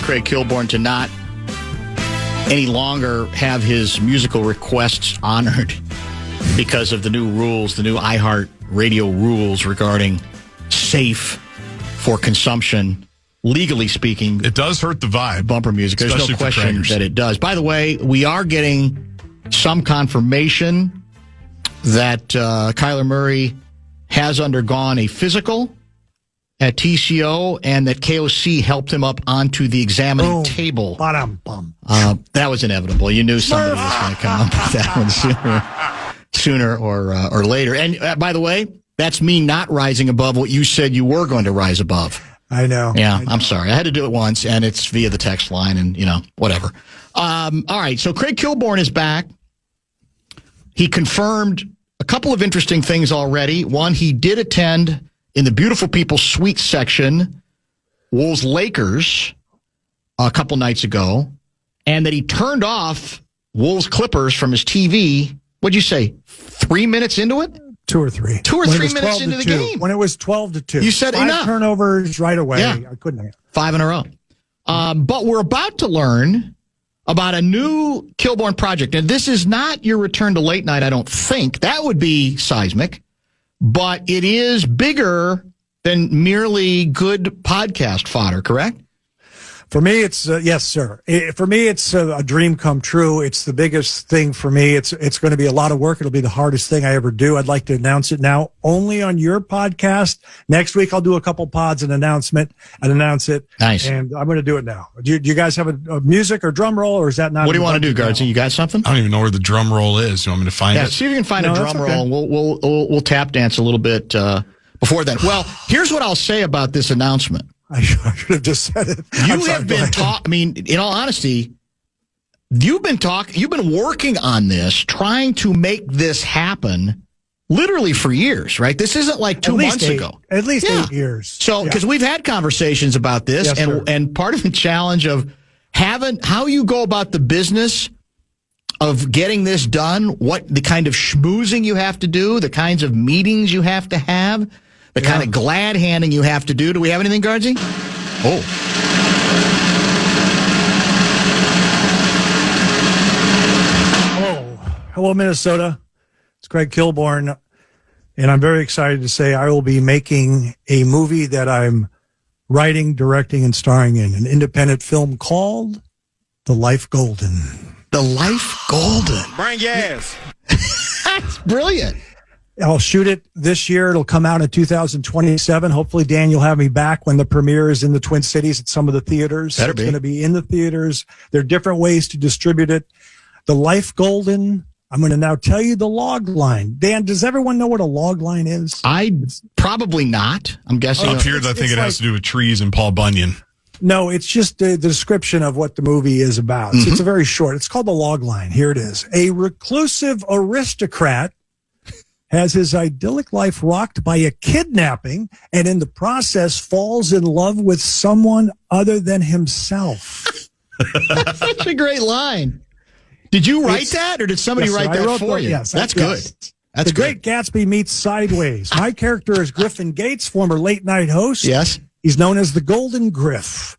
Craig Kilborn to not any longer have his musical requests honored because of the new rules, the new iHeart Radio rules regarding safe for consumption, legally speaking. It does hurt the vibe. Bumper music. There's no question that it does. By the way, we are getting some confirmation that Kyler Murray has undergone a physical at TCO and that KOC helped him up onto the examining table. That was inevitable. You knew somebody was going to come up with that one sooner or later. And by the way, that's me not rising above what you said you were going to rise above. I know. Yeah, I'm sorry. I had to do it once, and it's via the text line, and, whatever. All right, so Craig Kilborn is back. He confirmed a couple of interesting things already. One, he did attend in the Beautiful People Suite section, Wolves-Lakers, a couple nights ago, and that he turned off Wolves-Clippers from his TV, what'd you say, 3 minutes into it? 2 or 3. 2 or 3 minutes into the game. When it was 12-2. You said 5 enough. turnovers right away. Yeah. I couldn't. 5 in a row. But we're about to learn about a new Kilborn project. And this is not your return to late night, I don't think. That would be seismic. But it is bigger than merely good podcast fodder, correct? For me, it's yes, sir. For me, it's a dream come true. It's the biggest thing for me. It's going to be a lot of work. It'll be the hardest thing I ever do. I'd like to announce it now only on your podcast. Next week, I'll do a couple pods and announce it. Nice. And I'm going to do it now. Do you guys have a music or drum roll, or is that not? What do you want to do, Guardsy? You got something? I don't even know where the drum roll is. You want me to find it? Yeah, see if you can find a drum roll. And we'll tap dance a little bit before then. Well, here's what I'll say about this announcement. I should have just said it. You have been talking. I mean, in all honesty, you've been working on this, trying to make this happen literally for years, right? This isn't like 2 months ago. At least 8 years. So, because we've had conversations about this, Yes, and part of the challenge of how you go about the business of getting this done, what the kind of schmoozing you have to do, the kinds of meetings you have to have, the kind of glad handing you have to do. Do we have anything, Guardsy? Oh. Hello, Minnesota. It's Craig Kilborn, and I'm very excited to say I will be making a movie that I'm writing, directing, and starring in, an independent film called The Life Golden. The Life Golden. Bring gas. That's brilliant. I'll shoot it this year. It'll come out in 2027. Hopefully, Dan, you'll have me back when the premiere is in the Twin Cities at some of the theaters. Better It's be. going to be in the theaters. There are different ways to distribute it. The Life Golden. I'm going to now tell you the log line. Dan, does everyone know what a log line is? Probably not. I'm guessing. Up here, I think it has to do with trees and Paul Bunyan. No, it's just the description of what the movie is about. It's a very short. It's called the log line. Here it is. A reclusive aristocrat has his idyllic life rocked by a kidnapping and in the process falls in love with someone other than himself. That's such a great line. Did you write that, or did somebody write that for you? Yes, that's good. That's The good. Great Gatsby meets Sideways. My character is Griffin Gates, former late night host. Yes. He's known as the Golden Griff,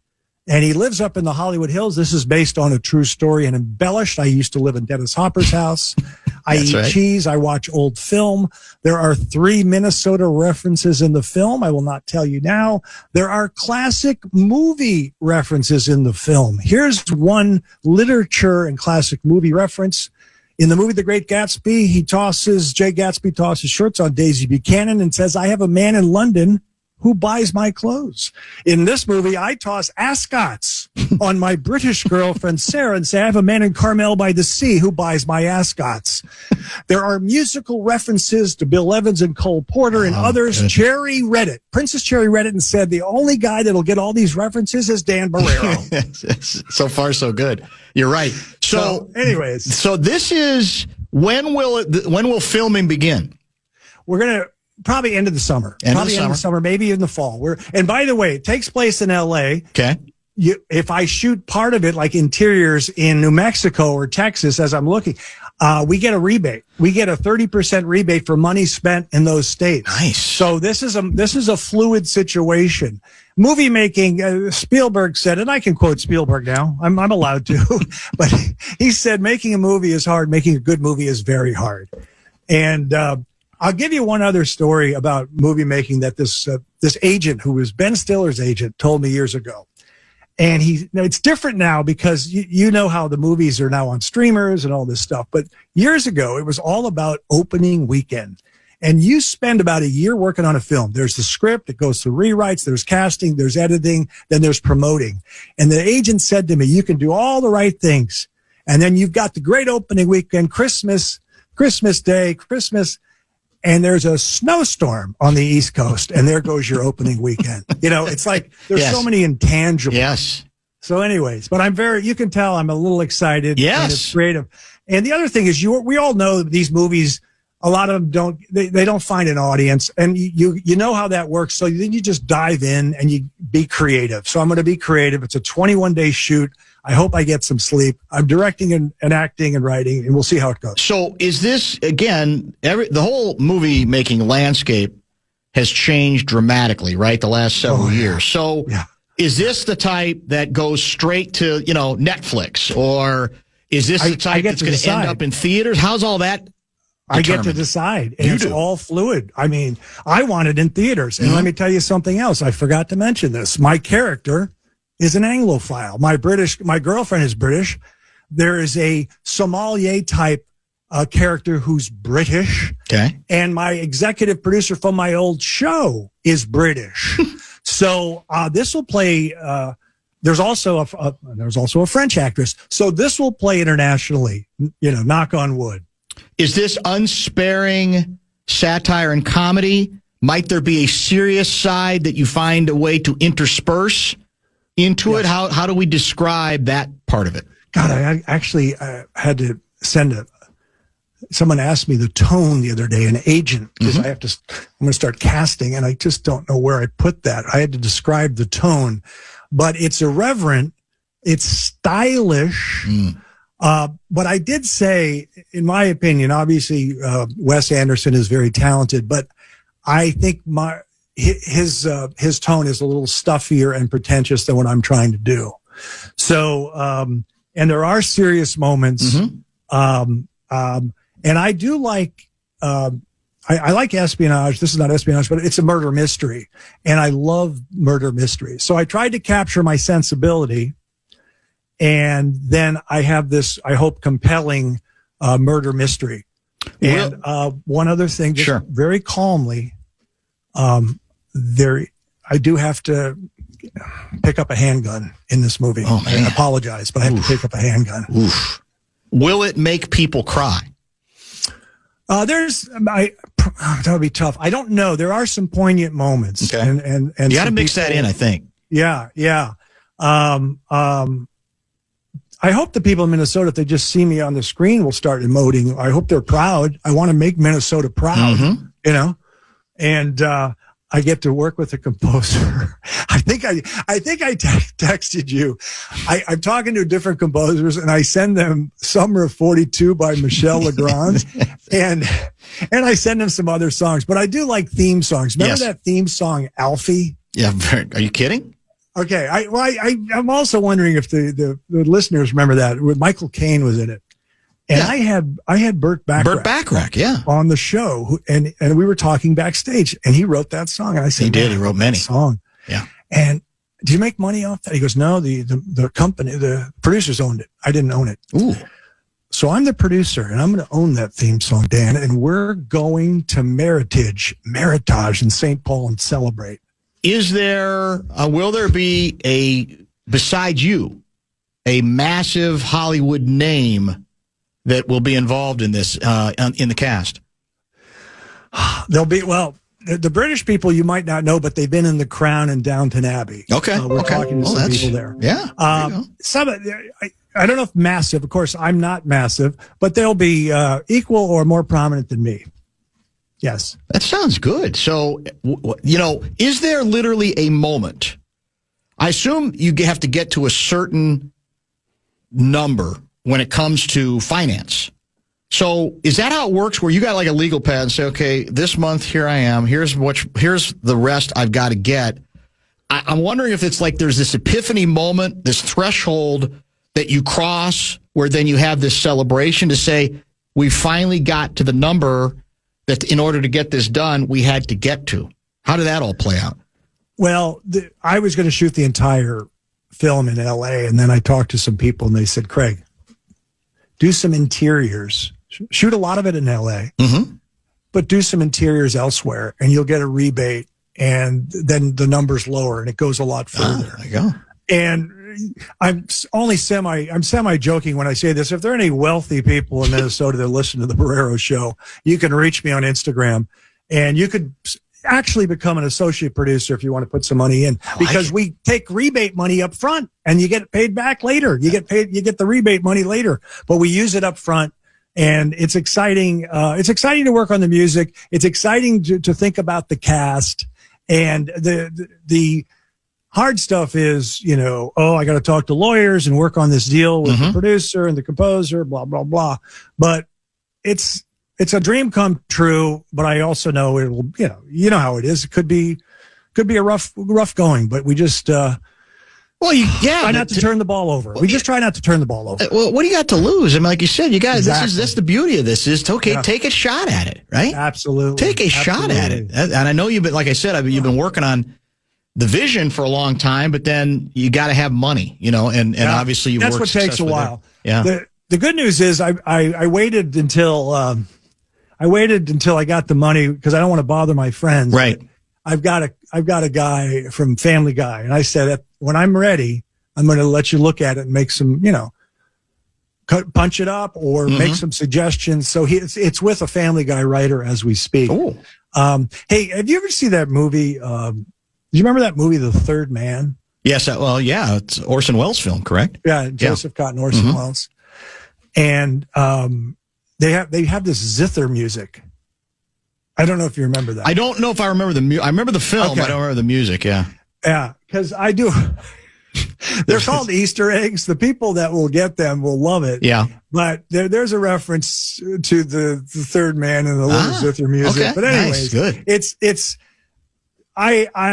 and he lives up in the Hollywood Hills. This is based on a true story and embellished. I used to live in Dennis Hopper's house. I eat cheese. I watch old film. There are 3 Minnesota references in the film. I will not tell you now. There are classic movie references in the film. Here's one literature and classic movie reference. In the movie The Great Gatsby, Jay Gatsby tosses shirts on Daisy Buchanan and says, "I have a man in London who buys my clothes." In this movie, I toss ascots on my British girlfriend, Sarah, and say, "I have a man in Carmel by the Sea who buys my ascots." There are musical references to Bill Evans and Cole Porter and others. Good. Cherry read it. Princess Cherry read it and said, "The only guy that'll get all these references is Dan Barrero." So far, so good. You're right. So anyways. So this is, when will filming begin? We're going to probably end of the summer. End of the summer, maybe in the fall. And by the way, it takes place in L.A. Okay. if I shoot part of it, like interiors in New Mexico or Texas, as I'm looking, we get a rebate. We get a 30% rebate for money spent in those states. Nice. So this is a fluid situation. Movie making, Spielberg said, and I can quote Spielberg now. I'm allowed to, but he said, making a movie is hard. Making a good movie is very hard. And, I'll give you one other story about movie making that this agent, who was Ben Stiller's agent, told me years ago. And it's different now because you know how the movies are now on streamers and all this stuff. But years ago, it was all about opening weekend. And you spend about a year working on a film. There's the script, it goes through rewrites, there's casting, there's editing, then there's promoting. And the agent said to me, you can do all the right things. And then you've got the great opening weekend, Christmas Day, and there's a snowstorm on the East Coast, and there goes your opening weekend. It's like there's so many intangibles. Yes. So anyways, but you can tell I'm a little excited. Yes. And it's creative. And the other thing is we all know that these movies, a lot of them they don't find an audience, and you know how that works. So then you just dive in and you be creative. So I'm going to be creative. It's a 21-day shoot. I hope I get some sleep. I'm directing and acting and writing, and we'll see how it goes. So is this, again, the whole movie making landscape has changed dramatically, right, the last several years. So is this the type that goes straight to, Netflix, or is this the type that's going to end up in theaters? How's all that determined? I get to decide. And it's all fluid. I mean, I want it in theaters. And let me tell you something else. I forgot to mention this. My character is an Anglophile. My girlfriend is British. There is a sommelier type character who's British. Okay. And my executive producer from my old show is British. So this will play. There's also a French actress. So this will play internationally. Knock on wood. Is this unsparing satire and comedy? Might there be a serious side that you find a way to intersperse into it? How do we describe that part of it? God, I actually had to send someone asked me the tone the other day, an agent, because I'm going to start casting, and I just don't know where I put that. I had to describe the tone, but it's irreverent. It's stylish. But I did say, in my opinion, obviously, Wes Anderson is very talented, but I think his tone is a little stuffier and pretentious than what I'm trying to do. So, and there are serious moments. And I do like, I like espionage. This is not espionage, but it's a murder mystery. And I love murder mysteries. So I tried to capture my sensibility. And then I have this, I hope, compelling murder mystery. And one other thing, just very calmly, I do have to pick up a handgun in this movie. Oh, man. I apologize, but I have to pick up a handgun. Oof. Will it make people cry? That would be tough. I don't know. There are some poignant moments. Okay. And you got to mix that in, I think. Yeah. I hope the people in Minnesota, if they just see me on the screen, will start emoting. I hope they're proud. I want to make Minnesota proud, and I get to work with a composer. I think I texted you. I'm talking to different composers, and I send them Summer of 42 by Michel Legrand, and I send them some other songs. But I do like theme songs. Remember that theme song, Alfie? Yeah. Are you kidding? Okay, I'm also wondering if the listeners remember that Michael Caine was in it, and I had Burt Bacharach, on the show, and we were talking backstage, and he wrote that song, and I said he wrote many song, and did you make money off that? He goes, no, the company, the producers owned it, I didn't own it. Ooh. So I'm the producer, and I'm going to own that theme song, Dan, and we're going to Meritage in St. Paul and celebrate. Will there be besides you, a massive Hollywood name that will be involved in this, in the cast? There'll be, the British people you might not know, but they've been in The Crown and Downton Abbey. Okay. We're talking to some people there. Yeah. I don't know if massive, of course, I'm not massive, but they'll be equal or more prominent than me. Yes. That sounds good. So, is there literally a moment I assume you have to get to a certain number when it comes to finance. So is that how it works, where you got like a legal pad and say, okay, this month, here I am, here's the rest I've got to get. I'm wondering if it's like there's this epiphany moment, this threshold that you cross, where then you have this celebration to say, we finally got to the number that in order to get this done, we had to get to. How did that all play out? Well, I was going to shoot the entire film in L.A., and then I talked to some people, and they said, Craig, do some interiors. Shoot a lot of it in L.A., but do some interiors elsewhere, and you'll get a rebate, and then the number's lower, and it goes a lot further. There you go. And I'm semi-joking when I say this. If there are any wealthy people in Minnesota that listen to the Barrero Show, you can reach me on Instagram, and you could actually become an associate producer if you want to put some money in, because we take rebate money up front and you get paid back later. You get the rebate money later, but we use it up front. And it's exciting. It's exciting to work on the music. It's exciting to think about the cast, and the hard stuff is, I got to talk to lawyers and work on this deal with the producer and the composer, blah, blah, blah. But it's a dream come true, but I also know it will, you know how it is. It could be a rough going, but we just, try not to turn the ball over. We just try not to turn the ball over. Well, what do you got to lose? I mean, like you said, you guys, that's the beauty of this is, take a shot at it, right? Absolutely. Take a shot at it. And I know you've been, like I said, you've been working on the vision for a long time, but then you got to have money, and obviously you've worked successfully. That's what takes a while. There. Yeah. The good news is I waited until I got the money, because I don't want to bother my friends. Right. I've got a guy from Family Guy, and I said, when I'm ready, I'm going to let you look at it and make some, punch it up or make some suggestions. So it's with a Family Guy writer as we speak. Ooh. Hey, have you ever seen that movie? Do you remember that movie, The Third Man? Yes. It's Orson Welles' film, correct? Yeah, Joseph Cotton, Orson Welles. And they have this zither music. I don't know if you remember that. I don't know if I remember the music. I remember the film, okay. I don't remember the music, yeah. Yeah, because I do. They're called Easter eggs. The people that will get them will love it. Yeah. But there's a reference to the Third Man and the little zither music. Okay. But anyways, nice. Good.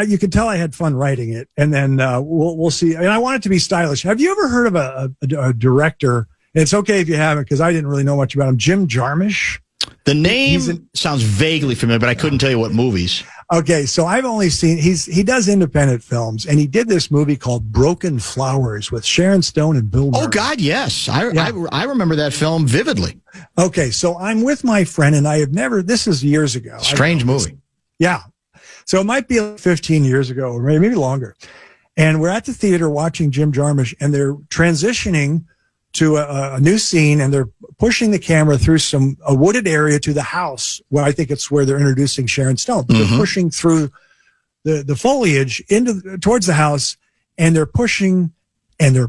You can tell I had fun writing it, and then we'll see. And I want it to be stylish. Have you ever heard of a director? And it's okay if you haven't, because I didn't really know much about him. Jim Jarmusch. The name sounds vaguely familiar, but I couldn't tell you what movies. Okay, so I've only seen he does independent films, and he did this movie called Broken Flowers with Sharon Stone and Bill Murray. Oh God, yes, I remember that film vividly. Okay, so I'm with my friend, and I have never. This is years ago. Strange movie. Yeah, so it might be like 15 years ago, or maybe longer. And we're at the theater watching Jim Jarmusch, and they're transitioning to a new scene, and they're pushing the camera through a wooded area to the house, where I think it's where they're introducing Sharon Stone. But they're pushing through the foliage towards the house, and they're pushing, and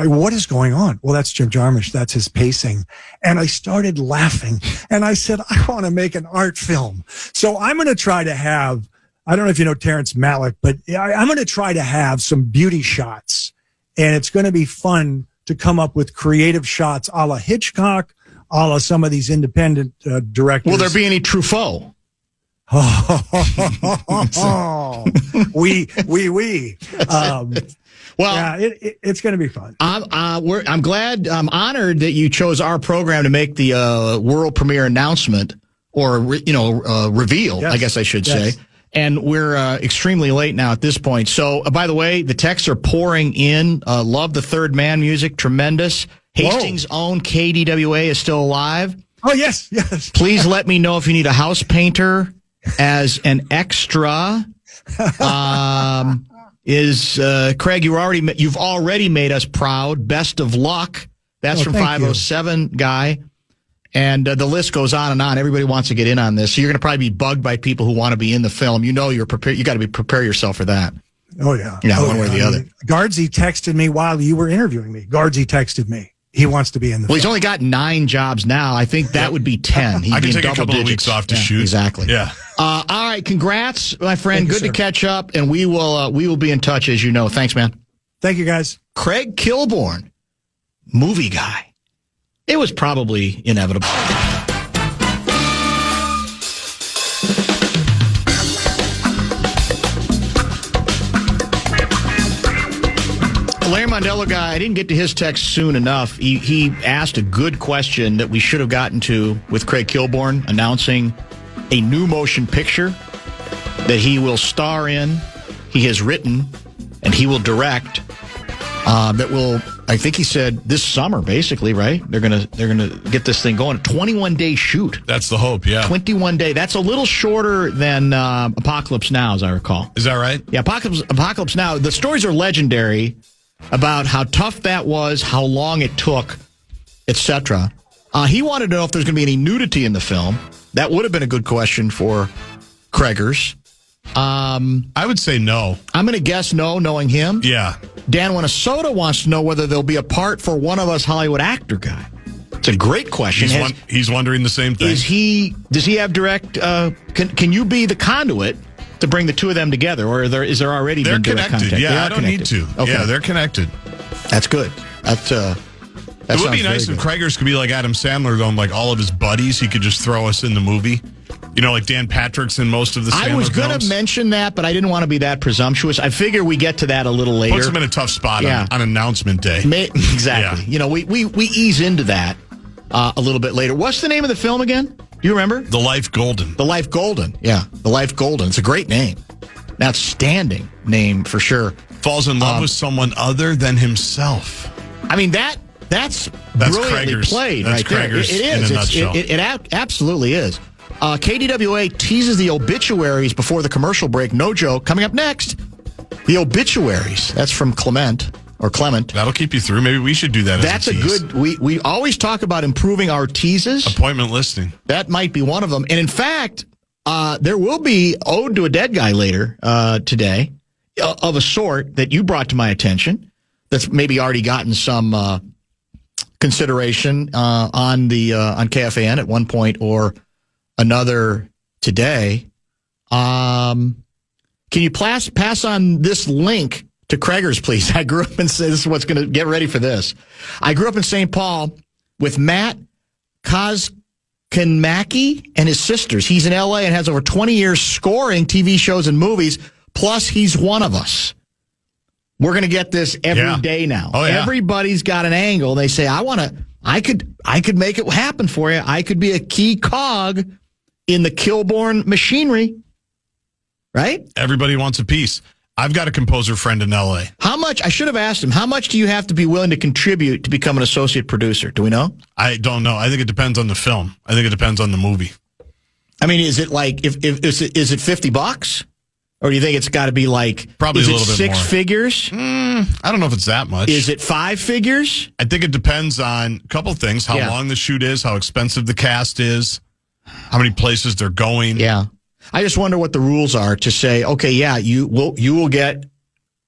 what is going on? Well, that's Jim Jarmusch. That's his pacing. And I started laughing, and I said, I want to make an art film. So I'm going to try to have, I don't know if you know Terrence Malick, but I'm going to try to have some beauty shots. And it's going to be fun to come up with creative shots a la Hitchcock, a la some of these independent directors. Will there be any Truffaut? Oui. Well, yeah, it's going to be fun. I'm glad, I'm honored that you chose our program to make the world premiere announcement, or reveal, yes. I guess I should say. And we're extremely late now at this point. So, by the way, the texts are pouring in. Love the Third Man music. Tremendous. Hastings' own KDWA is still alive. Oh, yes. Please let me know if you need a house painter as an extra. Craig, you've already made us proud. Best of luck. That's from 507 Guy. And the list goes on and on. Everybody wants to get in on this. So you're going to probably be bugged by people who want to be in the film. You're prepared. You got to prepare yourself for that. Oh, yeah. One way or the other. Guardsy texted me while you were interviewing me. Guardsy texted me. he wants to be in the film. He's only got 9 jobs now. I think that would be 10. I can take a couple of weeks off to shoot. Exactly. Yeah. All right. Congrats, my friend. Thank you, Good to catch up, and we will be in touch, as you know. Thanks, man. Thank you, guys. Craig Kilborn, movie guy. It was probably inevitable. Larry Mondello guy, I didn't get to his text soon enough. He asked a good question that we should have gotten to with Craig Kilborn announcing a new motion picture that he will star in, he has written, and he will direct. That will, I think he said, this summer, basically, right? They're gonna get this thing going. 21-day shoot. That's the hope, yeah. 21-day. That's a little shorter than Apocalypse Now, as I recall. Is that right? Yeah, Apocalypse Now. The stories are legendary about how tough that was, how long it took, etc. He wanted to know if there's going to be any nudity in the film. That would have been a good question for Craigers. I would say no. I'm going to guess no, knowing him. Yeah. Dan Winnesota wants to know whether there'll be a part for one of us Hollywood actor guy. It's a great question. He's wondering the same thing. Does he have direct? Can you be the conduit to bring the two of them together, or is there already they're been direct connected? contact? Yeah, I don't need to. Okay. Yeah, they're connected. That's good. That it would be nice if Craigers could be like Adam Sandler, though, and like all of his buddies, he could just throw us in the movie. You know, like Dan Patrick's in most of the Sandler I was going films. to mention that, but I didn't want to be that presumptuous. I figure we get to that a little later. Puts him in a tough spot on announcement day. Exactly. Yeah. You know, we ease into that a little bit later. What's the name of the film again? Do you remember? The Life Golden. The Life Golden. Yeah, The Life Golden. It's a great name. An outstanding name for sure. Falls in love with someone other than himself. I mean, that's brilliantly Craigers. Played that's right Craigers there. It is. In a nutshell. It absolutely is. KDWA teases the obituaries before the commercial break. No joke. Coming up next, the obituaries. That's from Clement. That'll keep you through. Maybe we should do that. That's a good. We always talk about improving our teases. Appointment listing. That might be one of them. And in fact, there will be Ode to a Dead Guy later today, of a sort that you brought to my attention. That's maybe already gotten some consideration on KFAN at one point or another today. Can you pass on this link to Craigers, please? I grew up in, this is what's going to get ready for this. I grew up in St. Paul with Matt Kozkanmaki and his sisters. He's in L.A. and has over 20 years scoring TV shows and movies. Plus, he's one of us. We're going to get this every day now. Oh, yeah. Everybody's got an angle. They say, I could make it happen for you. I could be a key cog in the Kilborn machinery. Right? Everybody wants a piece. I've got a composer friend in L.A. How much? I should have asked him, how much do you have to be willing to contribute to become an associate producer? Do we know? I don't know. I think it depends on the film. I think it depends on the movie. I mean, is it like, is it $50? Or do you think it's got to be like, probably a little bit six more. Figures? I don't know if it's that much. Is it 5 figures? I think it depends on a couple things. How long the shoot is, how expensive the cast is, how many places they're going. Yeah. I just wonder what the rules are to say, okay, yeah, you will get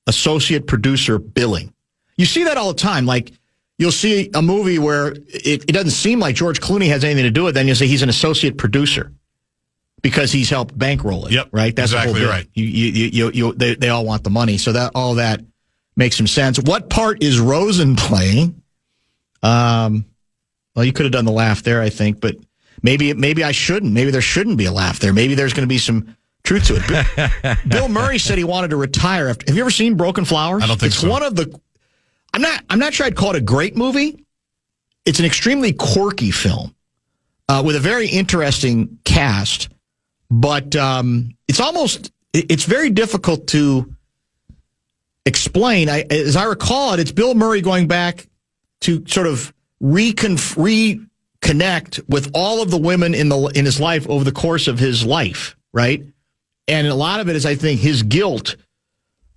associate producer billing. You see that all the time. Like, you'll see a movie where it doesn't seem like George Clooney has anything to do with it. Then you'll say he's an associate producer because he's helped bankroll it. Yep, right. That's exactly the whole bit. right. They all want the money, so that all that makes some sense. What part is Rosen playing? Well, you could have done the laugh there, I think, but maybe I shouldn't. Maybe there shouldn't be a laugh there. Maybe there's going to be some truth to it. Bill Murray said he wanted to retire. Have you ever seen Broken Flowers? I don't think so. It's one of the. I'm not sure I'd call it a great movie. It's an extremely quirky film with a very interesting cast, but it's very difficult to explain. As I recall it, it's Bill Murray going back to sort of reconnect with all of the women in his life over the course of his life, right? And a lot of it is, I think, his guilt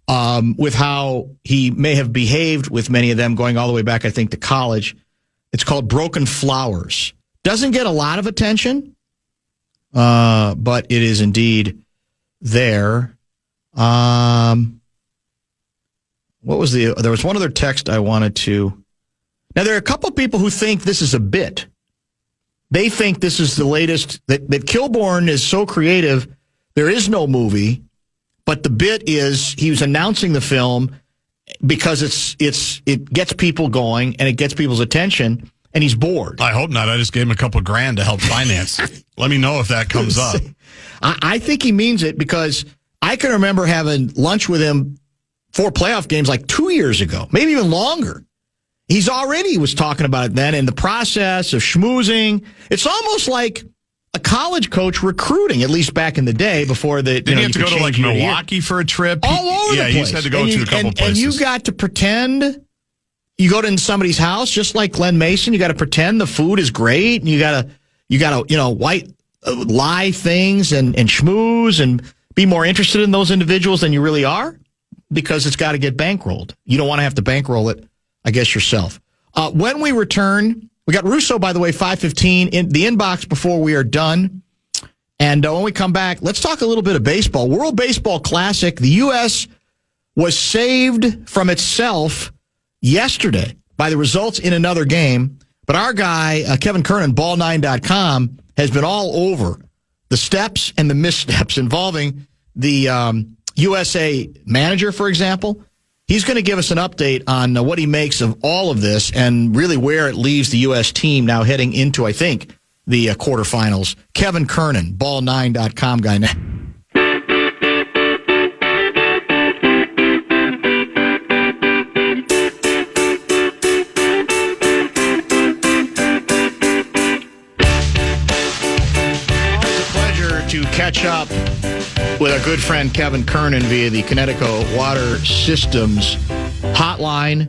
with how he may have behaved with many of them going all the way back, I think, to college. It's called Broken Flowers. Doesn't get a lot of attention, but it is indeed there. What was there was one other text I wanted to. Now, there are a couple people who think this is a bit. They think this is the latest, that Kilborn is so creative, there is no movie, but the bit is he was announcing the film because it gets people going and it gets people's attention, and he's bored. I hope not. I just gave him a couple $1,000 to help finance. Let me know if that comes up. I think he means it, because I can remember having lunch with him for playoff games like 2 years ago, maybe even longer. He's already was talking about it then, in the process of schmoozing. It's almost like a college coach recruiting, at least back in the day, before the. Did you have to go to like Milwaukee for a trip? All over the place. Yeah, he's had to go to a couple places. And you got to pretend. You go to somebody's house, just like Glenn Mason. You got to pretend the food is great, and you got to lie things and schmooze and be more interested in those individuals than you really are, because it's got to get bankrolled. You don't want to have to bankroll it, I guess, yourself. When we return, we got Russo, by the way, 5:15 in the inbox before we are done. And when we come back, let's talk a little bit of baseball. World Baseball Classic. The U.S. was saved from itself yesterday by the results in another game. But our guy, Kevin Kernan, ball9.com, has been all over the steps and the missteps involving the USA manager, for example. He's going to give us an update on what he makes of all of this and really where it leaves the U.S. team now heading into, I think, the quarterfinals. Kevin Kernan, ball9.com guy now. Always a pleasure to catch up with our good friend Kevin Kernan via the Connecticut Water Systems hotline.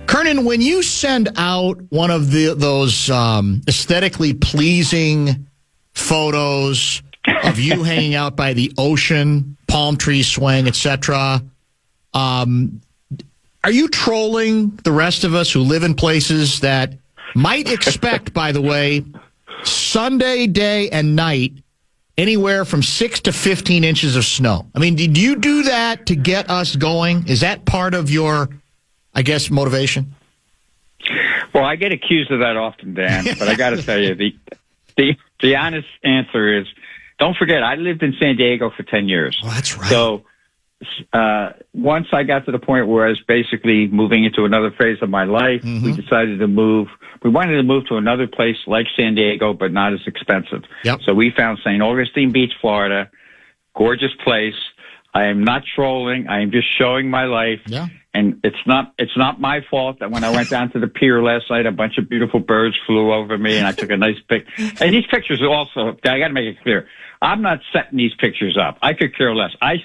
Kernan, when you send out one of those aesthetically pleasing photos of you hanging out by the ocean, palm trees swaying, etc., are you trolling the rest of us who live in places that might expect, by the way, Sunday day and night, anywhere from 6 to 15 inches of snow? I mean, did you do that to get us going? Is that part of your, I guess, motivation? Well, I get accused of that often, Dan, but I got to tell you, the honest answer is, don't forget, I lived in San Diego for 10 years. Oh, that's right. So once I got to the point where I was basically moving into another phase of my life, we decided to move. We wanted to move to another place like San Diego, but not as expensive. Yep. So we found St. Augustine Beach, Florida. Gorgeous place. I am not trolling. I am just showing my life. Yeah. And it's not my fault that when I went down to the pier last night, a bunch of beautiful birds flew over me, and I took a nice pic. And these pictures are also, I got to make it clear, I'm not setting these pictures up. I could care less. I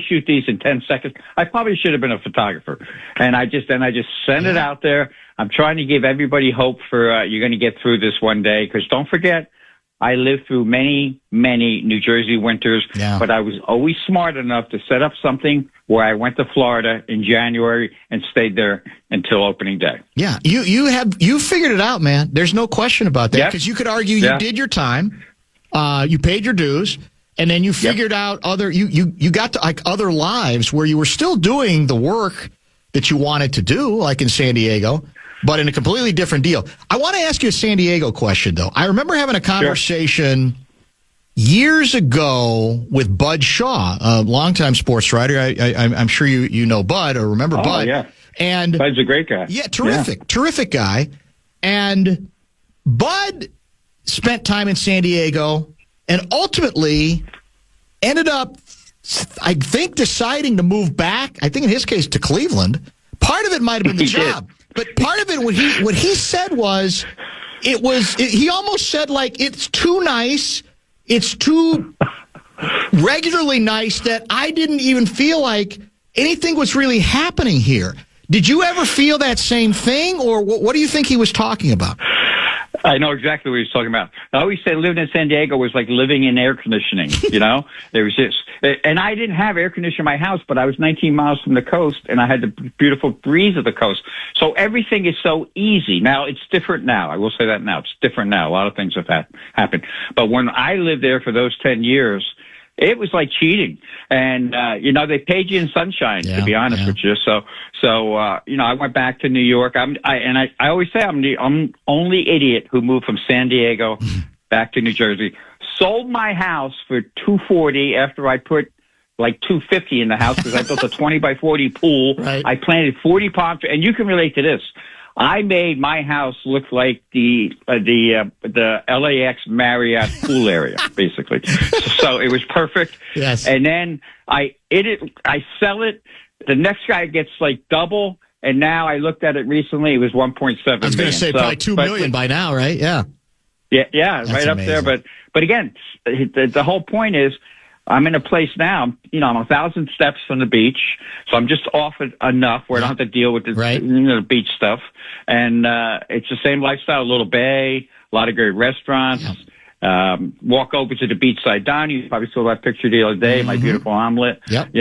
shoot these in 10 seconds. I probably should have been a photographer. And I just send it out there. I'm trying to give everybody hope for you're going to get through this one day, because don't forget, I lived through many, many New Jersey winters, but I was always smart enough to set up something where I went to Florida in January and stayed there until opening day. Yeah, you figured it out, man. There's no question about that, because you could argue you did your time, you paid your dues, and then you figured out you got to like other lives where you were still doing the work that you wanted to do, like in San Diego, but in a completely different deal. I want to ask you a San Diego question, though. I remember having a conversation years ago with Bud Shaw, a longtime sports writer. I'm sure you know Bud or remember Bud. Yeah. And Bud's a great guy. Yeah, terrific guy. And Bud spent time in San Diego and ultimately ended up, I think, deciding to move back. I think in his case to Cleveland. Part of it might have been the job. But part of it, what he said was, he almost said, like, it's too nice, it's too regularly nice that I didn't even feel like anything was really happening here. Did you ever feel that same thing, or what do you think he was talking about? I know exactly what he's talking about. I always said living in San Diego was like living in air conditioning, you know? There was this, and I didn't have air conditioning in my house, but I was 19 miles from the coast, and I had the beautiful breeze of the coast. So everything is so easy. Now, it's different now. I will say that now. It's different now. A lot of things have happened. But when I lived there for those 10 years, It was like cheating. And, they paid you in sunshine, to be honest with you. So, I went back to New York. I always say I'm the only idiot who moved from San Diego back to New Jersey. Sold my house for $240 after I put like $250 in the house because I built a 20 by 40 pool. Right. I planted 40 palm trees, and you can relate to this. I made my house look like the LAX Marriott pool area, basically. So it was perfect. Yes. And then I sell it. The next guy gets like double, and now I looked at it recently. It was 1.7 million. I was going to say probably 2 million by now, right? Yeah. Yeah, that's right up there. But again, the whole point is, I'm in a place now, I'm 1,000 steps from the beach, so I'm just off it enough where I don't have to deal with the beach stuff. And it's the same lifestyle, a little bay, a lot of great restaurants. Yeah. Walk over to the beachside diner. You probably saw that picture the other day, my beautiful omelet. Yep.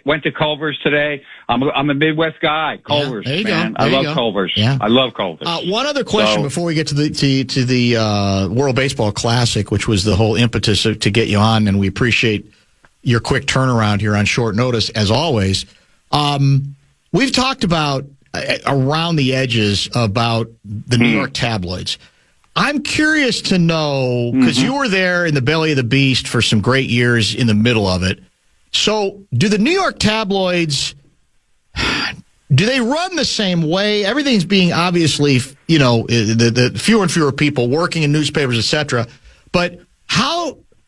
Went to Culver's today. I'm a Midwest guy. Culver's, man. I love Culver's. Yeah. I love Culver's. One other question before we get to the World Baseball Classic, which was the whole impetus to get you on, and we appreciate your quick turnaround here on short notice, as always. We've talked about around the edges about the New York tabloids. I'm curious to know, because you were there in the belly of the beast for some great years in the middle of it. So do the New York tabloids, do they run the same way? Everything's being obviously, the fewer and fewer people working in newspapers, et cetera. But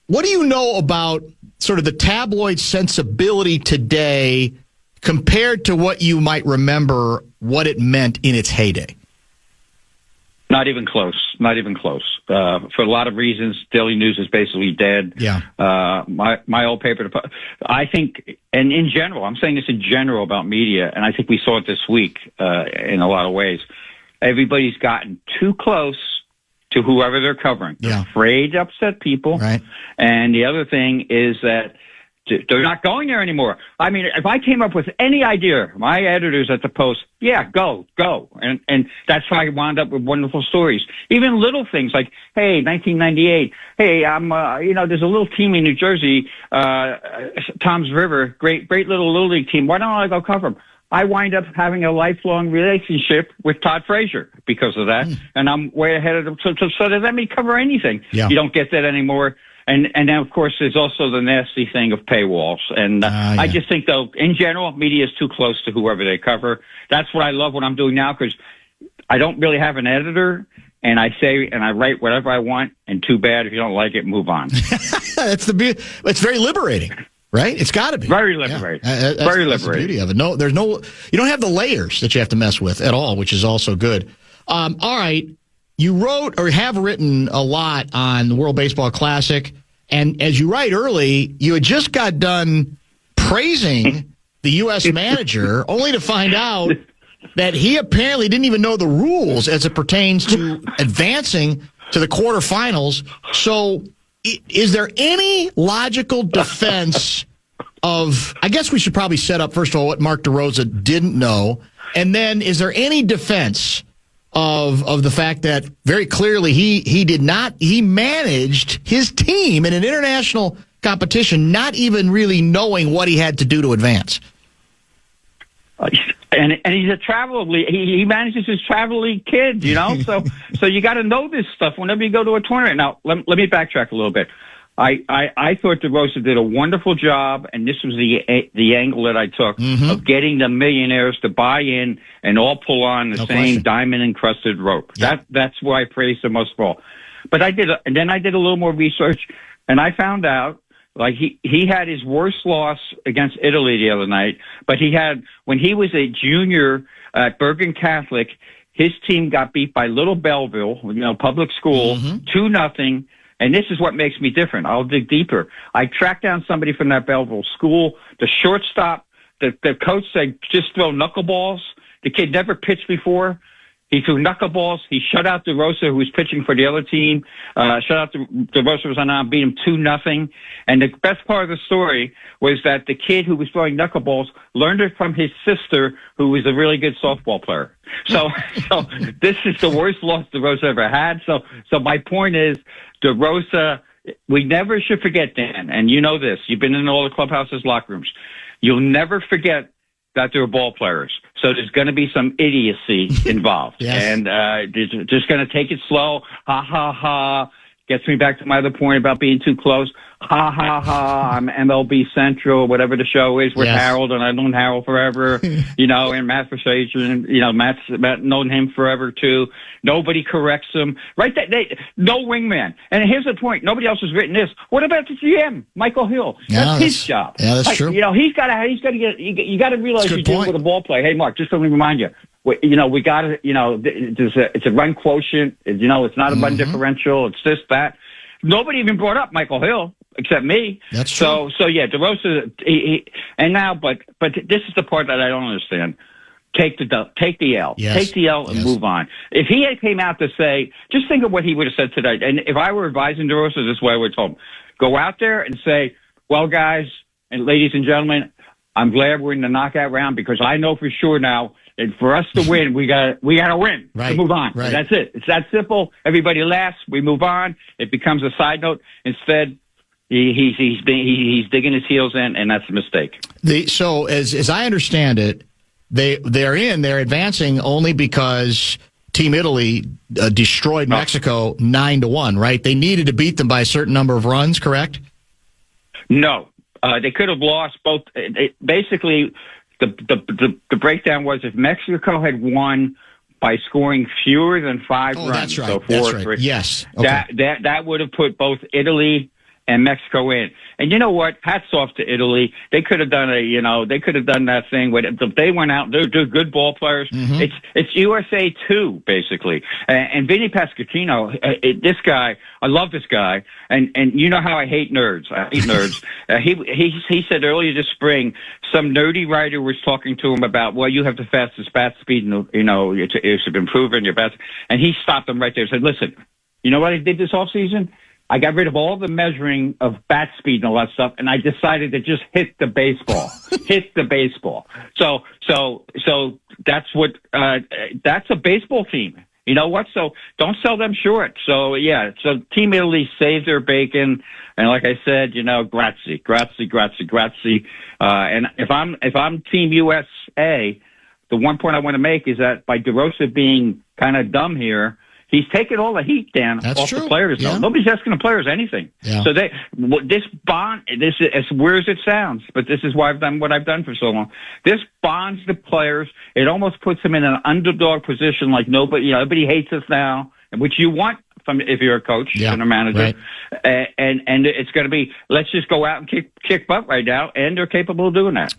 what do you know about sort of the tabloid sensibility today compared to what you might remember what it meant in its heyday? Not even close. Not even close. For a lot of reasons, Daily News is basically dead. Yeah. My old paper, I think, and in general, I'm saying this in general about media, and I think we saw it this week in a lot of ways. Everybody's gotten too close to whoever they're covering. They're afraid to upset people. Right. And the other thing is that they're not going there anymore. I mean, if I came up with any idea, my editors at the Post, go. And that's how I wound up with wonderful stories. Even little things like, hey, 1998, hey, there's a little team in New Jersey, Tom's River, great little league team. Why don't I go cover them? I wind up having a lifelong relationship with Todd Frazier because of that, and I'm way ahead of them. So does that mean cover anything? Yeah. You don't get that anymore. And then, of course, there's also the nasty thing of paywalls. And I just think, though, in general, media is too close to whoever they cover. That's what I love what I'm doing now, because I don't really have an editor, and I say and I write whatever I want, and too bad if you don't like it, move on. It's very liberating, right? It's got to be. Very liberating. Very liberating. That's the beauty of it. You don't have the layers that you have to mess with at all, which is also good. All right. You wrote or have written a lot on the World Baseball Classic, and as you write early, you had just got done praising the U.S. manager, only to find out that he apparently didn't even know the rules as it pertains to advancing to the quarterfinals. So is there any logical defense of, I guess we should probably set up, first of all, what Mark DeRosa didn't know, and then is there any defense of the fact that very clearly he managed his team in an international competition, not even really knowing what he had to do to advance. And he's a travel league. He manages his travel league kids, so you got to know this stuff whenever you go to a tournament. Now, let me backtrack a little bit. I thought DeRosa did a wonderful job, and this was the angle that I took of getting the millionaires to buy in and all pull on the same diamond-encrusted rope. Yep. That's why I praised him most of all. But I did a little more research, and I found out, like, he had his worst loss against Italy the other night, but when he was a junior at Bergen Catholic, his team got beat by Little Belleville, public school, 2-0. And this is what makes me different. I'll dig deeper. I tracked down somebody from that Belleville school. The shortstop, the coach said, just throw knuckleballs. The kid never pitched before. He threw knuckleballs. He shut out DeRosa, who was pitching for the other team. Shut out DeRosa was on, beat him 2-0. And the best part of the story was that the kid who was throwing knuckleballs learned it from his sister, who was a really good softball player. So this is the worst loss DeRosa ever had. So my point is, DeRosa we never should forget, Dan, and you know this. You've been in all the clubhouses, locker rooms. You'll never forget that they're ball players. So there's going to be some idiocy involved. Yes. And just going to take it slow. Ha, ha, ha. Gets me back to my other point about being too close. Ha, ha, ha. I'm MLB Central, whatever the show is with Harold, and I've known Harold forever, and Matt Versace, Matt's known him forever, too. Nobody corrects him. Right? No wingman. And here's the point. Nobody else has written this. What about the GM, Michael Hill? That's his job. Yeah, that's true. He's got to get, you got to realize you're dealing with a ball player. Hey, Mark, just let me remind you. We got to, it's a run quotient. It's not a run differential. It's this, that. Nobody even brought up Michael Hill except me. That's true. So yeah, DeRosa, but this is the part that I don't understand. Take the L. Yes. Take the L and move on. If he had came out to say, just think of what he would have said today. And if I were advising DeRosa, this is what I would have told him. Go out there and say, well, guys and ladies and gentlemen, I'm glad we're in the knockout round because I know for sure now, and for us to win, we got to win to move on. Right. That's it. It's that simple. Everybody laughs. We move on. It becomes a side note. Instead, he's digging his heels in, and that's a mistake. So as I understand it, they're advancing only because Team Italy destroyed Mexico 9-1. Right? They needed to beat them by a certain number of runs. Correct? No, they could have lost both. Basically. The breakdown was if Mexico had won by scoring fewer than 5 runs, that's right. so 4-3. Yes, okay. That would have put both Italy and Mexico in. And you know what? Hats off to Italy. They could have done that thing where they went out. They're good ball players. Mm-hmm. It's USA 2 basically. And Vinny Pasquantino, this guy, I love this guy. And you know how I hate nerds. He said earlier this spring, some nerdy writer was talking to him about, well, you have the fastest bat speed, it should been proven your best. And he stopped him right there and said, listen, you know what I did this offseason? I got rid of all the measuring of bat speed and all that stuff, and I decided to just hit the baseball. So that's a baseball team. You know what? So don't sell them short. So yeah, so Team Italy saved their bacon, and like I said, grazie. And if I'm Team USA, the one point I want to make is that by DeRosa being kind of dumb here, he's taken all the heat down off the players. Yeah. Nobody's asking the players anything. Yeah. So this bond, this is as weird as it sounds, but this is why I've done what I've done for so long. This bonds the players. It almost puts them in an underdog position, like everybody hates us now, which you want if you're a coach and a manager. Right. And it's going to be, let's just go out and kick butt right now, and they're capable of doing that.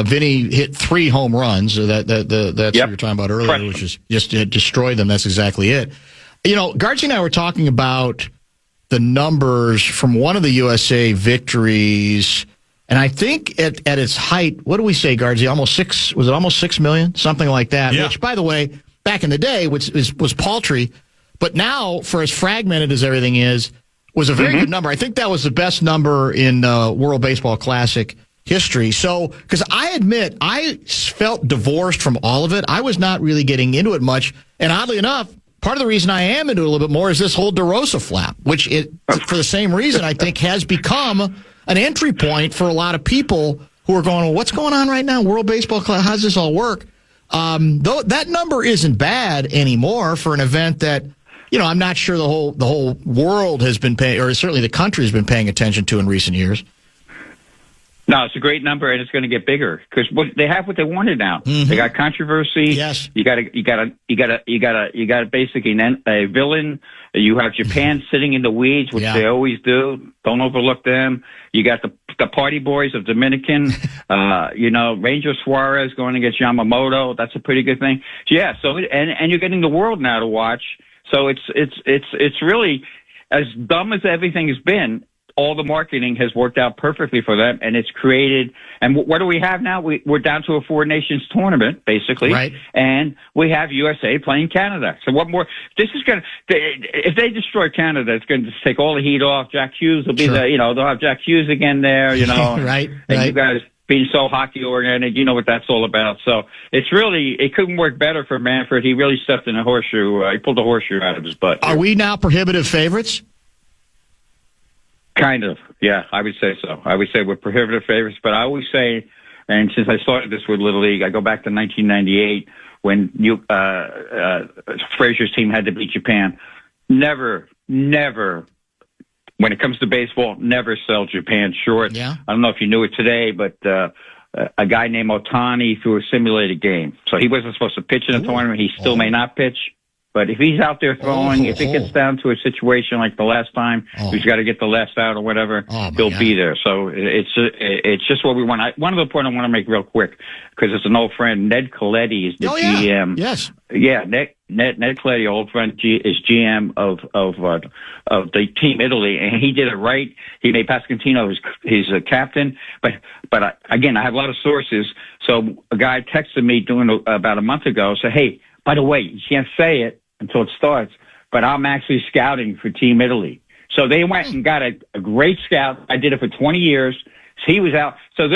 Vinny hit 3 home runs. That's what you were talking about earlier, which is just to destroy them. That's exactly it. Gargi and I were talking about the numbers from one of the USA victories, and I think at its height, what do we say, Gargi? Almost 6 million? Something like that. Yeah. Which, by the way, back in the day, was paltry. But now, for as fragmented as everything is, was a very good number. I think that was the best number in World Baseball Classic history. So, because I admit, I felt divorced from all of it. I was not really getting into it much. And oddly enough, part of the reason I am into it a little bit more is this whole DeRosa flap, which, for the same reason, I think has become an entry point for a lot of people who are going, well, what's going on right now? World Baseball Classic, how does this all work? Though that number isn't bad anymore for an event that, I'm not sure the whole world has been paying, or certainly the country has been paying attention to in recent years. No, it's a great number, and it's going to get bigger because they have what they wanted now. Mm-hmm. They got controversy. Yes, you got basically a villain. You have Japan sitting in the weeds, which they always do. Don't overlook them. You got the party boys of Dominican. Ranger Suarez going against Yamamoto. That's a pretty good thing. Yeah. So and you're getting the world now to watch. So it's really, as dumb as everything has been, all the marketing has worked out perfectly for them, and it's created. And what do we have now? We're down to a 4 nations tournament, basically, right? And we have USA playing Canada. So what more? This is going to, if they destroy Canada, it's going to just take all the heat off. Jack Hughes will be there. They'll have Jack Hughes again there. Right. You guys being so hockey oriented, you know what that's all about. So it couldn't work better for Manfred. He really stepped in a horseshoe. He pulled a horseshoe out of his butt. Are we now prohibitive favorites? Kind of, yeah, I would say so. I would say we're prohibitive favorites, but I always say, and since I started this with Little League, I go back to 1998 when Frazier's team had to beat Japan. Never, when it comes to baseball, never sell Japan short. Yeah. I don't know if you knew it today, but a guy named Otani threw a simulated game. So he wasn't supposed to pitch in a tournament. He still may not pitch. But if he's out there throwing, if it gets down to a situation like the last time, he's got to get the last out or whatever, he'll be there. So it's just what we want. One other point I want to make real quick, because it's an old friend. Ned Coletti is the GM. Yes. Yeah, Ned Coletti, old friend, is GM of the Team Italy, and he did it right. He made Pasquantino his captain. But again, I have a lot of sources. So a guy texted me about a month ago, said, "Hey, by the way, you can't say it until it starts, but I'm actually scouting for Team Italy." So they went and got a great scout. I did it for 20 years. So he was out. So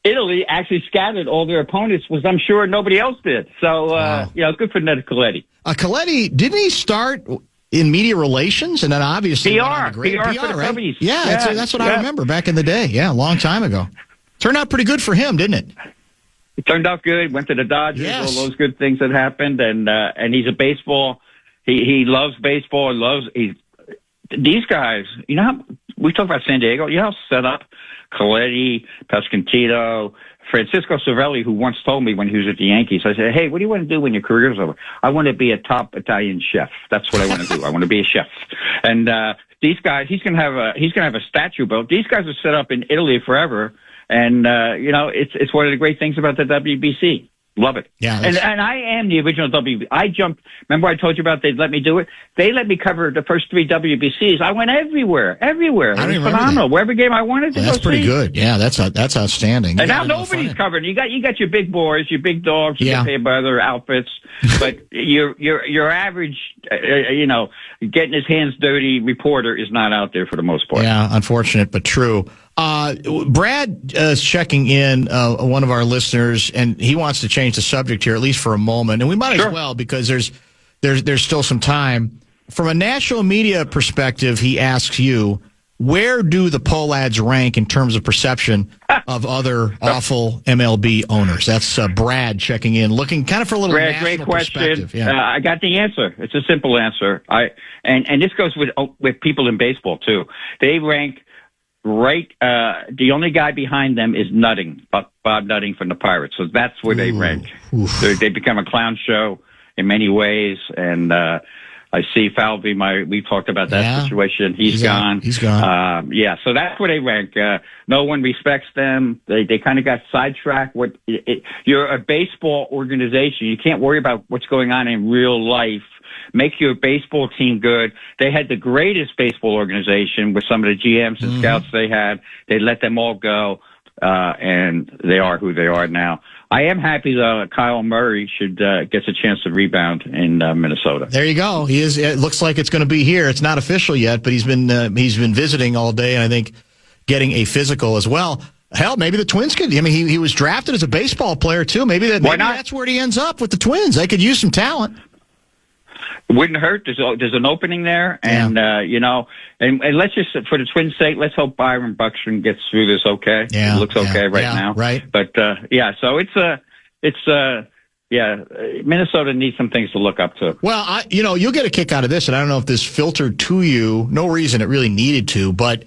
Italy actually scouted all their opponents, which I'm sure nobody else did. So, good for Ned Coletti. Coletti, didn't he start in media relations? And then obviously PR for the right? Cubbies. Yeah, that's what I remember back in the day. Yeah, a long time ago. Turned out pretty good for him, didn't it? It turned out good. Went to the Dodgers. Yes. All those good things that happened, and he's a baseball. He loves baseball. These guys. You know how we talk about San Diego. You know how set up Coletti, Pasquantino, Francisco Cervelli, who once told me when he was at the Yankees, I said, "Hey, what do you want to do when your career's over?" "I want to be a top Italian chef. That's what I want to do. I want to be a chef." And these guys, he's gonna have a statue built. These guys are set up in Italy forever. And, it's one of the great things about the WBC. Love it. Yeah. And I am the original WBC. I jumped. Remember I told you about they'd let me do it? They let me cover the first 3 WBCs. I went everywhere. It was phenomenal. Wherever game I wanted to go That's pretty see. good. Yeah, that's outstanding. And now nobody's covering. You got your big boys, your big dogs. You get paid by other outfits. But your average, getting his hands dirty reporter is not out there for the most part. Yeah, unfortunate but true. Brad is checking in, one of our listeners, and he wants to change the subject here, at least for a moment. And we might as well, because there's still some time. From a national media perspective, he asks you, where do the Pohlads rank in terms of perception of other awful MLB owners? That's Brad checking in, looking kind of for a little national great question. perspective. Yeah. I got the answer. It's a simple answer. And this goes with people in baseball, too. They rank right, the only guy behind them is Bob Nutting from the Pirates. So that's where they rank. They become a clown show in many ways. And I see Falvey, we talked about that situation. He's gone. He's gone. So that's where they rank. No one respects them. They kind of got sidetracked. You're a baseball organization. You can't worry about what's going on in real life. Make your baseball team good. They had the greatest baseball organization with some of the GMs and scouts they had. They let them all go, and they are who they are now. I am happy that Kyle Murray gets a chance to rebound in Minnesota. There you go. He is. It looks like it's going to be here. It's not official yet, but he's been visiting all day, and I think getting a physical as well. Hell, maybe the Twins could. I mean, he was drafted as a baseball player too. Maybe that's where he ends up with the Twins. They could use some talent. It wouldn't hurt. There's an opening there, and and let's just, for the Twins' sake, let's hope Byron Buxton gets through this okay. Yeah, it looks okay right now. Right. But so Minnesota needs some things to look up to. Well, you'll get a kick out of this, and I don't know if this filtered to you. No reason it really needed to, but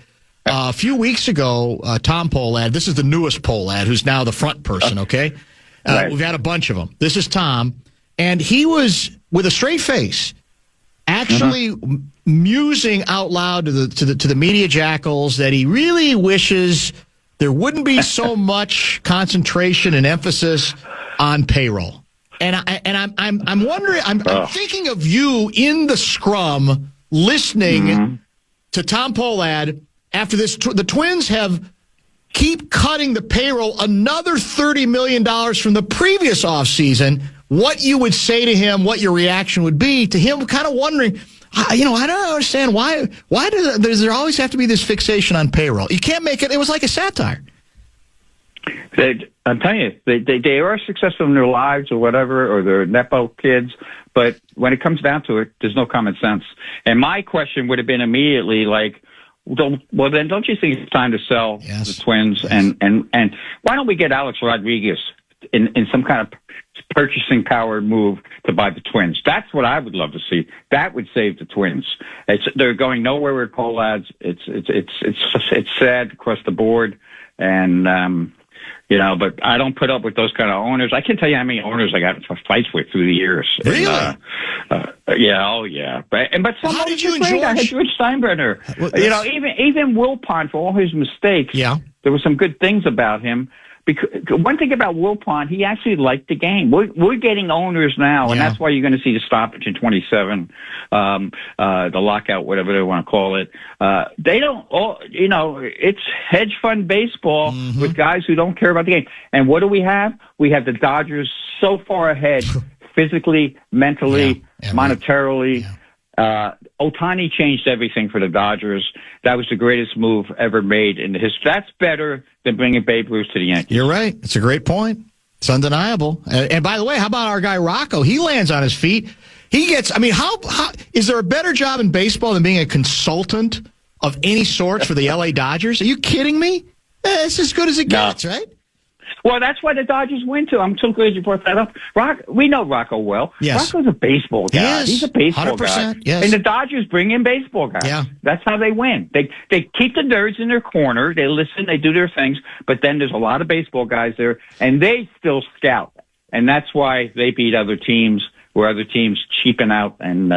a few weeks ago, Tom Pohlad, this is the newest Pohlad, who's now the front person. Okay, right. We've had a bunch of them. This is Tom, and he was, with a straight face, actually musing out loud to the media jackals that he really wishes there wouldn't be so much concentration and emphasis on payroll. And I'm wondering, I'm thinking of you in the scrum listening to Tom Pohlad after this. The Twins keep cutting the payroll another $30 million from the previous offseason. What you would say to him, what your reaction would be to him, kind of wondering, I don't understand why does there always have to be this fixation on payroll? You can't make it. It was like a satire. I'm telling you, they are successful in their lives or whatever, or they're Nepo kids. But when it comes down to it, there's no common sense. And my question would have been immediately like, well, then don't you think it's time to sell the Twins? Yes. And why don't we get Alex Rodriguez in some kind of purchasing power move to buy the Twins? That's what I would love to see. That would save the Twins. They're going nowhere with Pohlads. It's sad across the board, and but I don't put up with those kind of owners. I can't tell you how many owners I got into fights with through the years. Really? Yeah. But some how did you enjoy? George? I had George Steinbrenner. Even Wilpon, for all his mistakes, there were some good things about him. Because one thing about Wilpon, he actually liked the game. We're getting owners now, and that's why you're going to see the stoppage in 27, the lockout, whatever they want to call it. They don't, it's hedge fund baseball with guys who don't care about the game. And what do we have? We have the Dodgers so far ahead, physically, mentally, monetarily. Ohtani changed everything for the Dodgers. That was the greatest move ever made in the history. That's better than bringing Babe Ruth to the Yankees. You're right. It's a great point. It's undeniable. And by the way, how about our guy Rocco? He lands on his feet. He gets, how is there a better job in baseball than being a consultant of any sort for the LA Dodgers? Are you kidding me? It's as good as it gets, right? Well, that's why the Dodgers win, too. I'm so glad you brought that up. We know Rocco well. Yes. Rocco's a baseball guy. He's a baseball guy. Yes. And the Dodgers bring in baseball guys. Yeah. That's how they win. They keep the nerds in their corner. They listen. They do their things. But then there's a lot of baseball guys there, and they still scout. And that's why they beat other teams where other teams cheapen out, and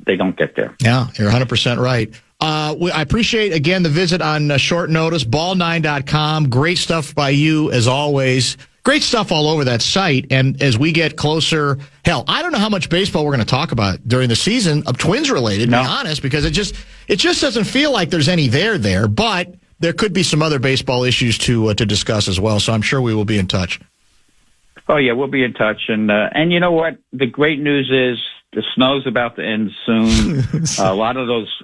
they don't get there. Yeah, you're 100% right. I appreciate, again, the visit on short notice, ball9.com. Great stuff by you, as always. Great stuff all over that site. And as we get closer, I don't know how much baseball we're going to talk about during the season of Twins related, to be honest, because it just doesn't feel like there's any there. But there could be some other baseball issues to discuss as well. So I'm sure we will be in touch. Oh, yeah, we'll be in touch. And you know what? The great news is the snow's about to end soon.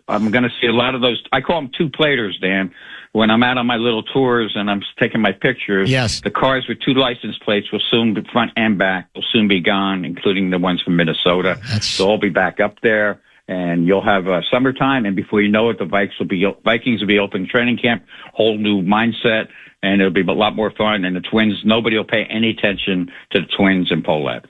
I'm going to see a lot of those. I call them two-platers, Dan. When I'm out on my little tours and I'm taking my pictures, the cars with two license plates will soon be front and back, will soon be gone, including the ones from Minnesota. They'll all be back up there. And you'll have summertime, and before you know it, the Vikings will be open training camp, whole new mindset, and it'll be a lot more fun. And the Twins, nobody will pay any attention to the Twins and Pohlad.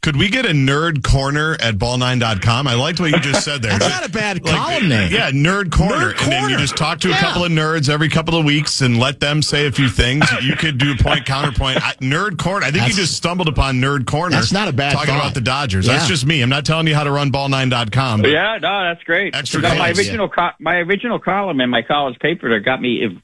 Could we get a nerd corner at ball9.com? I liked what you just said there. That's not a bad column name. Yeah, nerd corner. And then you just talk to a couple of nerds every couple of weeks and let them say a few things. You could do point, counterpoint. Nerd corner. I think you just stumbled upon nerd corner. That's not a bad talking about the Dodgers. That's just me. I'm not telling you how to run ball9.com. Yeah, no, that's great. My original column in my college paper that got me...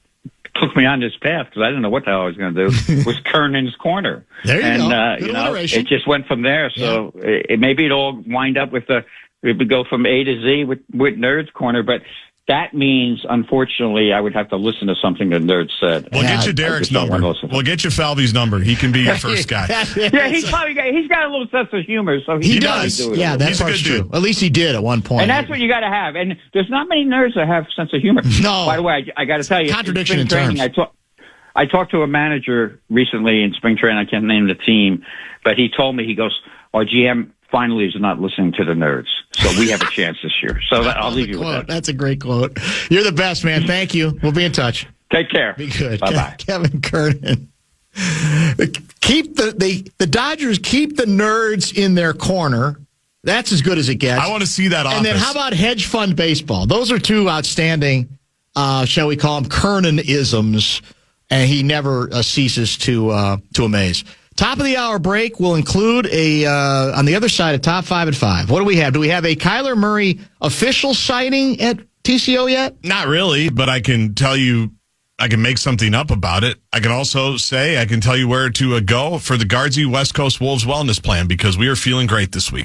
took me on this path because I didn't know what the hell I was going to do, was Kernan's Corner. There you go. It just went from there. So maybe it'll wind up it would go from A to Z with Nerd's Corner, but that means, unfortunately, I would have to listen to something the nerd said. We'll get you Derek's number. We'll get you Falvey's number. He can be your first guy. He's got a little sense of humor, so he does. That's true. At least he did at one point. And that's what you got to have. And there's not many nerds that have a sense of humor. No. By the way, I got to tell you, contradiction in training, terms. I talked to a manager recently in spring training. I can't name the team, but he told me, he goes, our GM finally is not listening to the nerds. So we have a chance this year. So I'll leave you with that. That's a great quote. You're the best, man. Thank you. We'll be in touch. Take care. Be good. Bye-bye. Kevin Kernan. The Dodgers keep the nerds in their corner. That's as good as it gets. I want to see that office. And then how about hedge fund baseball? Those are two outstanding, shall we call them, Kernan-isms, and he never ceases to amaze. Top of the hour break will include on the other side, a top 5 at 5. What do we have? Do we have a Kyler Murray official sighting at TCO yet? Not really, but I can tell you, I can make something up about it. I can also say, I can tell you where to go for the Guardsy West Coast Wolves Wellness Plan, because we are feeling great this week.